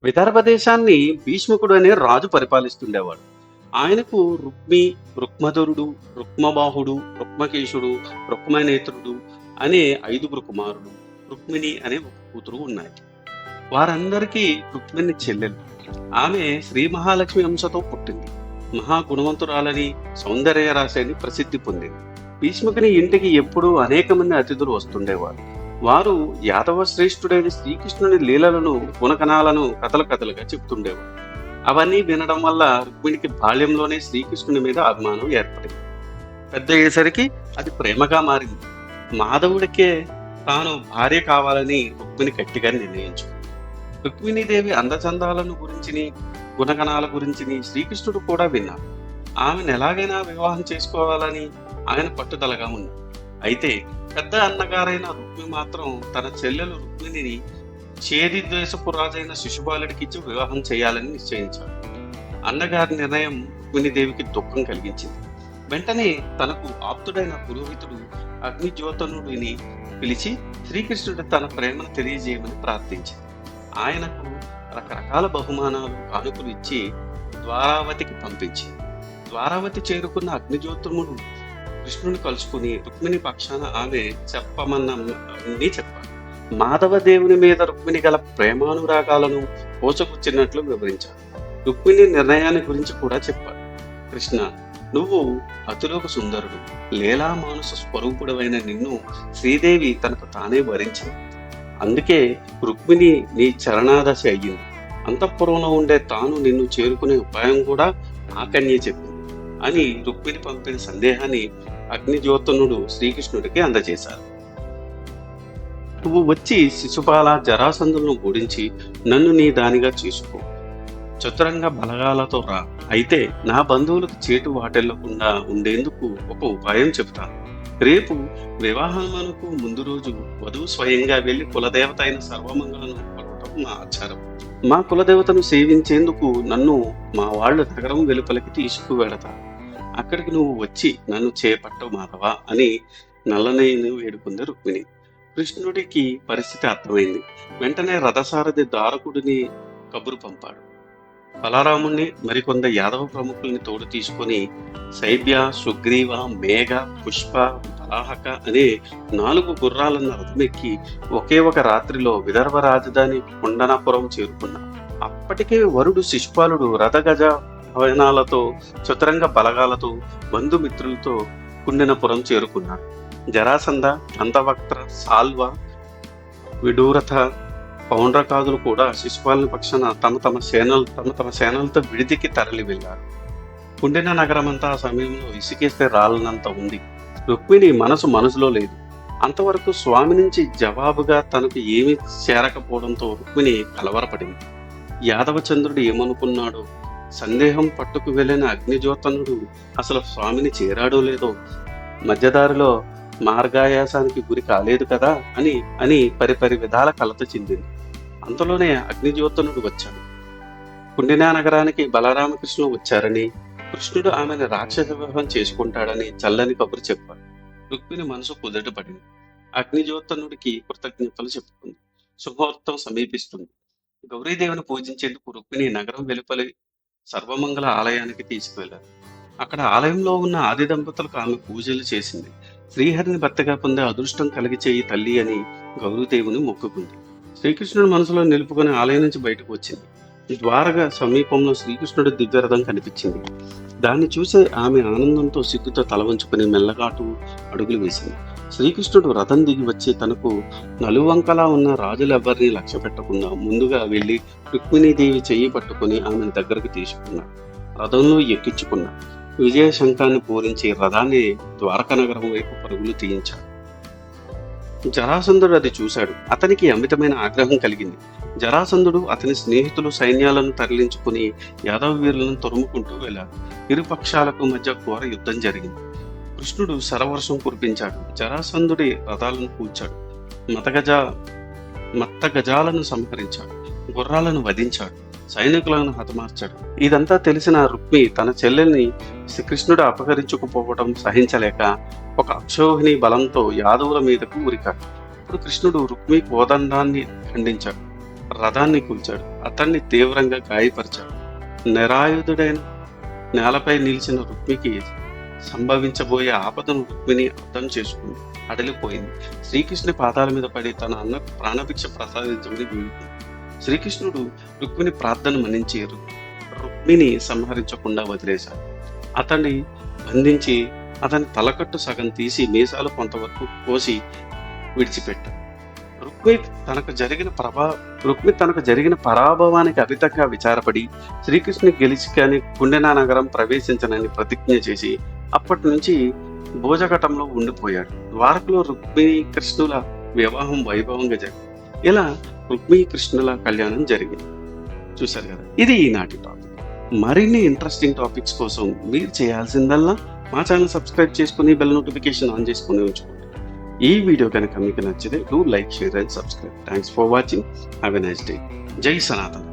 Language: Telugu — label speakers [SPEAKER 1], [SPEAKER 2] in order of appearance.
[SPEAKER 1] విదర్భ దేశాన్ని భీష్ముకుడు అనే రాజు పరిపాలిస్తుండేవాడు. ఆయనకు రుక్మధరుడు, రుక్మబాహుడు, రుక్మకేశుడు, రుక్మనేత్రుడు అనే 5 కుమారులు, రుక్మిణి అనే ఒక కూతురు ఉన్నాయి. వారందరికీ రుక్మిణి చెల్లెలు. ఆమె శ్రీ మహాలక్ష్మి అంశతో పుట్టింది. మహాగుణవంతురాలని, సౌందర్య రాశి అని ప్రసిద్ధి పొందింది. భీష్ముకుని ఇంటికి ఎప్పుడూ అనేక మంది అతిథులు వస్తుండేవారు. వారు యాదవ శ్రేష్ఠుడైన శ్రీకృష్ణుని లీలలను, గుణగణాలను కథలుగా చెప్తుండేవారు. అవన్నీ వినడం వల్ల రుక్మిణికి బాల్యంలోనే శ్రీకృష్ణుని మీద అభిమానం ఏర్పడింది. పెద్ద అయ్యేసరికి అది ప్రేమగా మారింది. మాధవుడికే తాను భార్య కావాలని రుక్మిణి గట్టిగా నిర్ణయించుకుంది. రుక్మిణీదేవి అందచందాలను గురించిని, గుణగణాల గురించిని శ్రీకృష్ణుడు కూడా విన్నారు. ఆమెను ఎలాగైనా వివాహం చేసుకోవాలని ఆయన పట్టుదలగా ఉన్నారు. అయితే పెద్ద అన్నగారైన రుక్మి మాత్రం తన చెల్లెలు రుక్మిణిని చేది దేశపు రాజైన శిశుపాలుడికి ఇచ్చి వివాహం చేయాలని నిశ్చయించాడు. అన్నగారి నిర్ణయం రుక్మిణీదేవికి దుఃఖం కలిగించింది. వెంటనే తనకు ఆప్తుడైన పురోహితుడు అగ్నిజ్యోతనుడిని పిలిచి శ్రీకృష్ణుడు తన ప్రేమను తెలియజేయమని ప్రార్థించింది. ఆయనకు రకరకాల బహుమానాలు, కానుకలు ఇచ్చి ద్వారావతికి పంపించి, ద్వారావతి చేరుకున్న అగ్నిజ్యోతముడు కృష్ణుని కలుసుకుని రుక్మిణి పక్షాన ఆమె చెప్పమన్నీ చెప్పాడు. మాధవ దేవుని మీద రుక్మిణి గల ప్రేమానురాగాలను పోచపుచ్చినట్లు వివరించాడు. రుక్మిణి నిర్ణయాన్ని గురించి కూడా చెప్పాడు. కృష్ణ, నువ్వు అతిలోక సుందరుడు, లీలా మానుస స్వరూపుడవైన నిన్ను శ్రీదేవి తనకు తానే వరించింది. అందుకే రుక్మిణి నీ చరణాదశ అయ్యింది. అంతఃపురంలో ఉండే తాను నిన్ను చేరుకునే ఉపాయం కూడా ఆ కన్యే చెప్పింది అని రుక్మిణి పంపిన సందేహాన్ని అగ్నిజ్యోతనుడు శ్రీకృష్ణుడికి అందజేశారు. నువ్వు వచ్చి శిశుపాల, జరాసంధులను ఓడించి నన్ను నీ దానిగా చేసుకో. చతురంగ బలగాలతో రా. అయితే నా బంధువులకు చేటు వాటెళ్లకుండా ఉండేందుకు ఒక ఉపాయం చెబుతాను. రేపు వివాహమునకు ముందు రోజు వధువు స్వయంగా వెళ్లి కులదేవత అయిన సర్వమంగళను కొలవటం నా ఆచారం. మా కులదేవతను సేవించేందుకు నన్ను మా వాళ్ళు నగరం వెలుపలికి తీసుకువెళతారు. అక్కడికి నువ్వు వచ్చి నన్ను చేపట్టవు మాధవ అని నల్లనయ్యను వేడుకుంది రుక్మిణి. కృష్ణుడికి పరిస్థితి అర్థమైంది. వెంటనే రథసారథి దారకుడిని కబురు పంపాడు. బలరాముణ్ణి, మరికొంద యాదవ ప్రముఖుల్ని తోడు తీసుకొని శైబ్య, సుగ్రీవ, మేఘ, పుష్ప, బలాహక అనే 4 గుర్రాలన్న రథమెక్కి ఒకే ఒక రాత్రిలో విదర్భ రాజధాని కొండనాపురం చేరుకున్నారు. అప్పటికే వరుడు శిశుపాలుడు రథగజ భవనాలతో, చతురంగ బలగాలతో, బంధుమిత్రులతో కుండినపురం చేరుకున్నాడు. జరాసంధ, దంతవక్త్ర, సాల్వ, విడూరథ, పౌండ్రకాదులు కూడా శిశుపాలుని పక్షాన తమ సేనలతో విడిదికి తరలి వెళ్లారు. కుండిన నగరమంతా ఆ సమయంలో ఇసుకేస్తే రాలనంత ఉంది. రుక్మిణి మనసులో లేదు. అంతవరకు స్వామి నుంచి జవాబుగా తనకు ఏమీ చేరకపోవడంతో రుక్మిణి కలవరపడింది. యాదవచంద్రుడు ఏమనుకున్నాడో, సందేహం పట్టుకు వెళ్లిన అగ్నిజ్యోతనుడు అసలు స్వామిని చేరాడో లేదో, మధ్యదారిలో మార్గాయాసానికి గురి కాలేదు కదా అని పరిపరి విధాల కలత చెందింది. అంతలోనే అగ్నిజ్యోతనుడు వచ్చాడు. కుండినా నగరానికి బలరామకృష్ణులు వచ్చారని, కృష్ణుడు ఆమెను రాక్షస వివాహం చేసుకుంటాడని చల్లని కబురు చెప్పాడు. రుక్మిణి మనసు కుదుటపడింది. అగ్నిజ్యోతనుడికి కృతజ్ఞతలు చెప్పుకుంది. శుభముహూర్తం సమీపిస్తుంది. గౌరీదేవిని పూజించేందుకు రుక్మిణి నగరం వెలుపలి సర్వమంగళ ఆలయానికి తీసుకువెళ్లారు. అక్కడ ఆలయంలో ఉన్న ఆది దంపతులకు ఆమె పూజలు చేసింది. శ్రీహరిని భర్తగా పొందే అదృష్టం కలిగి చేయి తల్లి అని గౌరీదేవుని మొక్కుకుంది. శ్రీకృష్ణుడు మనసులో నిలుపుకొని ఆలయం నుంచి బయటకు వచ్చింది. ద్వారగా సమీపంలో శ్రీకృష్ణుడి దివ్యరథం కనిపించింది. దాన్ని చూసే ఆమె ఆనందంతో సిగ్గుతో తల వంచుకుని మెల్లగాటు అడుగులు వేసింది. శ్రీకృష్ణుడు రథం దిగి వచ్చి తనకు నలువంకలా ఉన్న రాజులెవ్వరినీ లక్ష్య పెట్టకుండా ముందుగా వెళ్లి రుక్మిణీదేవి చెయ్యి పట్టుకుని ఆమెను దగ్గరకు తీసుకున్నాడు. రథంలో ఎక్కించుకున్నాడు. విజయ శంఖాన్ని పూరించి రథాన్ని ద్వారకా నగరం వైపు పరుగులు తీయించాడు. జరాసంధుడు అది చూశాడు. అతనికి అమితమైన ఆగ్రహం కలిగింది. జరాసంధుడు, అతని స్నేహితులు సైన్యాలను తరలించుకుని యాదవ వీరులను తరుముకుంటూ వెళ్లారు. ఇరు పక్షాలకు మధ్య ఘోర యుద్ధం జరిగింది. కృష్ణుడు శరవర్షం కురిపించాడు. జరాసంధుడి రథాలను కూల్చాడు. మత్త గజాలను సంహరించాడు. గుర్రాలను వధించాడు. సైనికులను హతమార్చాడు. ఇదంతా తెలిసిన రుక్మి తన చెల్లెల్ని శ్రీకృష్ణుడు అపహరించుకుపోవడం సహించలేక ఒక అక్షోహిణి బలంతో యాదవుల మీదకు ఉరికాడు. ఇప్పుడు కృష్ణుడు రుక్మి కోదండాన్ని ఖండించాడు. రథాన్ని కూల్చాడు. అతన్ని తీవ్రంగా గాయపరిచాడు. నిరాయుధుడైన నేలపై నిలిచిన రుక్మికి సంభవించబోయే ఆపదను రుక్మిణి అర్థం చేసుకుంది. అడలిపోయింది. శ్రీకృష్ణుని పాదాల మీద పడి తన అన్నకు ప్రాణభిక్ష ప్రసాదించమని వేడుకుంది. శ్రీకృష్ణుడు రుక్మిణి ప్రార్థన మన్నించి రుక్మిణి సంహరించకుండా వదిలేశాడు. అతన్ని బంధించి అతని తలకట్టు సగం తీసి మీసాలు కొంతవరకు కోసి విడిచిపెట్టాడు. రుక్మి తనకు జరిగిన పరాభవానికి అమితంగా విచారపడి శ్రీకృష్ణుని గెలిచి కానీ కుండెనా నగరం ప్రవేశించనని ప్రతిజ్ఞ చేసి అప్పటి నుంచి భోజఘటంలో ఉండిపోయాడు. ద్వారకలో రుక్మిణి కృష్ణుల వివాహం వైభవంగా జరిగింది. ఇలా రుక్మిణి కృష్ణుల కళ్యాణం జరిగింది. చూశారు కదా, ఇది ఈనాటి టాపిక్. మరిన్ని ఇంట్రెస్టింగ్ టాపిక్స్ కోసం మీరు చేయాల్సిందల్లా మా ఛానల్ సబ్స్క్రైబ్ చేసుకుని బెల్ నోటిఫికేషన్ ఆన్ చేసుకుని ఉంచుకోండి. ఈ వీడియో కనుక మీకు నచ్చితే do like, share and subscribe. Thanks for watching. Have a nice day. జై సనాతన్.